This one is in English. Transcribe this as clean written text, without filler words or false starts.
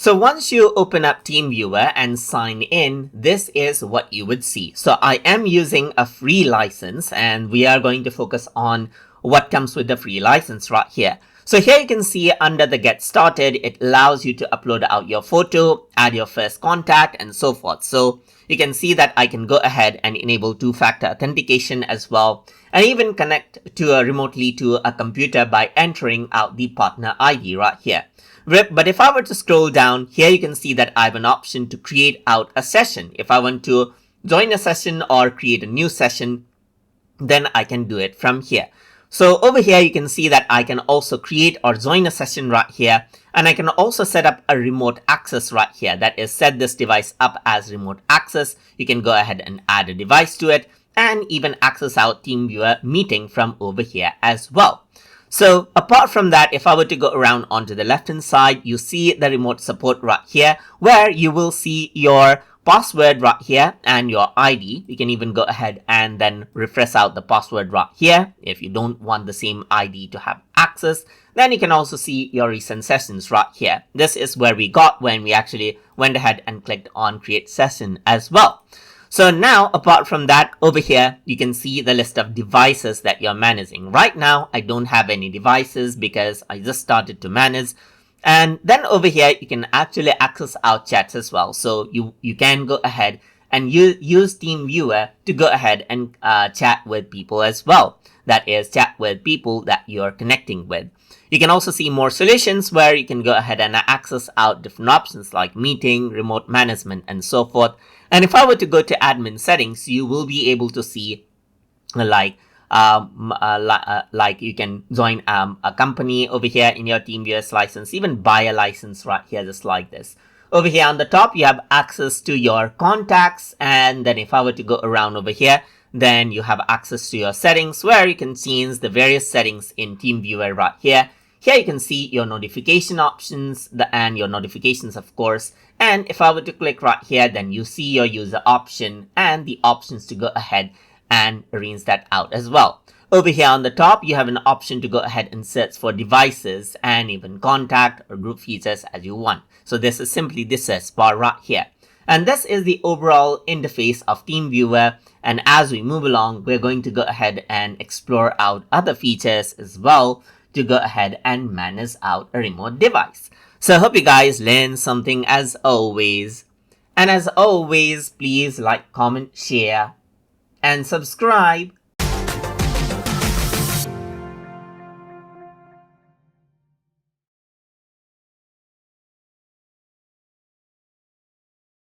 So once you open up TeamViewer and sign in, this is what you would see. So I am using a free license and we are going to focus on what comes with the free license right here. So here you can see under the get started, it allows you to upload out your photo, add your first contact and so forth. So you can see that I can go ahead and enable two-factor authentication as well, and even connect to remotely to a computer by entering out the partner ID right here. But if I were to scroll down here, you can see that I have an option to create out a session. If I want to join a session or create a new session, then I can do it from here. So over here, you can see that I can also create or join a session right here. And I can also set up a remote access right here. That is, set this device up as remote access. You can go ahead and add a device to it and even access out TeamViewer meeting from over here as well. So apart from that, if I were to go around onto the left hand side, you see the remote support right here where you will see your password right here and your ID. You can even go ahead and then refresh out the password right here. If you don't want the same ID to have access, then you can also see your recent sessions right here. This is where we got when we actually went ahead and clicked on create session as well. So now, apart from that, over here, you can see the list of devices that you're managing. Right now, I don't have any devices because I just started to manage. And then over here, you can actually access our chats as well. So you can go ahead and use TeamViewer to go ahead and chat with people as well. That is, chat with people that you're connecting with. You can also see more solutions where you can go ahead and access out different options like meeting, remote management, and so forth. And if I were to go to admin settings, you will be able to see like you can join a company over here in your TeamViewer's license, even buy a license right here, just like this. Over here on the top, you have access to your contacts. And then if I were to go around over here, then you have access to your settings where you can change the various settings in TeamViewer right here. Here you can see your notification options and your notifications, of course. And if I were to click right here, then you see your user option and the options to go ahead and arrange that out as well. Over here on the top, you have an option to go ahead and search for devices and even contact or group features as you want. So this is simply the search bar right here. And this is the overall interface of TeamViewer. And as we move along, we're going to go ahead and explore out other features as well to go ahead and manage out a remote device. So I hope you guys learned something as always. And as always, please like, comment, share, and subscribe.